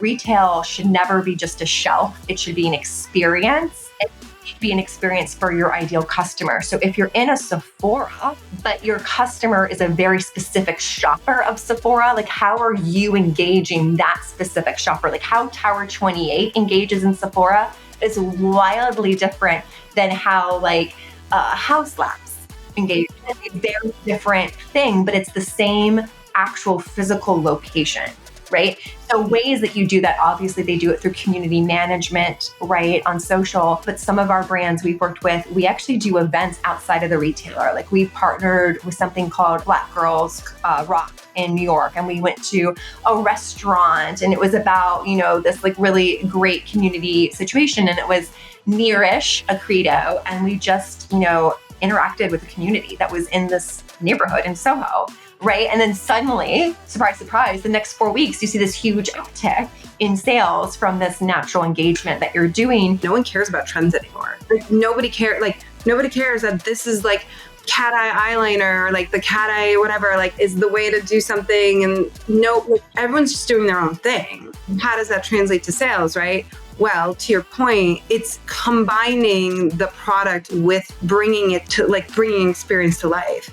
Retail should never be just a shelf. It should be an experience. It should be an experience for your ideal customer. So if you're in a Sephora, but your customer is a very specific shopper of Sephora, like how are you engaging that specific shopper? Like how Tower 28 engages in Sephora is wildly different than how like House Labs engage. It's a very different thing, but it's the same actual physical location, right? So ways that you do that, obviously they do it through community management, right, on social. But some of our brands we've worked with, we actually do events outside of the retailer. Like we partnered with something called Black Girls Rock in New York, and we went to a restaurant, and it was about, you know, this like really great community situation, and it was nearish a credo, and we just, you know, interacted with the community that was in this neighborhood in Soho. Right. And then suddenly, surprise, surprise, the next 4 weeks, you see this huge uptick in sales from this natural engagement that you're doing. No one cares about trends anymore. Like nobody cares that this is like cat eye eyeliner, or like the cat eye, whatever, like is the way to do something. And like, everyone's just doing their own thing. How does that translate to sales, right? Well, to your point, it's combining the product with bringing experience to life.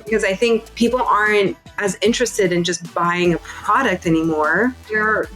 Because I think people aren't as interested in just buying a product anymore.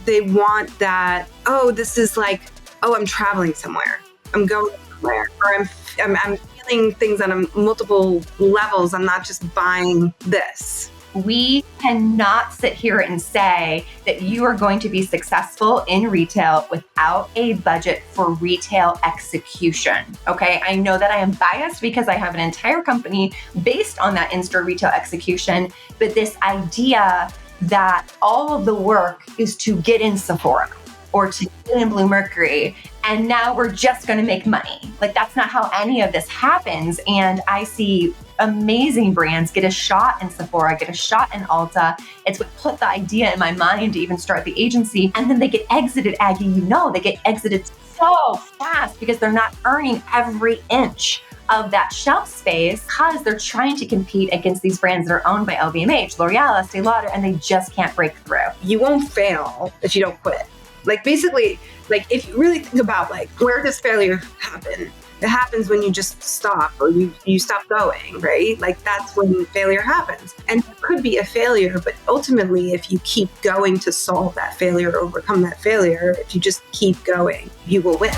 They want that, this is like, I'm traveling somewhere. I'm going somewhere. Or I'm feeling things on multiple levels. I'm not just buying this. We cannot sit here and say that you are going to be successful in retail without a budget for retail execution. Okay. I know that I am biased because I have an entire company based on that in-store retail execution, but this idea that all of the work is to get in Sephora or to get in Bluemercury, and now we're just going to make money. Like that's not how any of this happens. And I see amazing brands get a shot in Sephora, get a shot in Ulta. It's what put the idea in my mind to even start the agency. And then they get exited, Aggie, they get exited so fast because they're not earning every inch of that shelf space because they're trying to compete against these brands that are owned by LVMH, L'Oreal, Estee Lauder, and they just can't break through. You won't fail if you don't quit. Like basically, like if you really think about like where does failure happen? It happens when you just stop or you stop going, right? Like that's when failure happens. And it could be a failure, but ultimately if you keep going to solve that failure, overcome that failure, if you just keep going, you will win.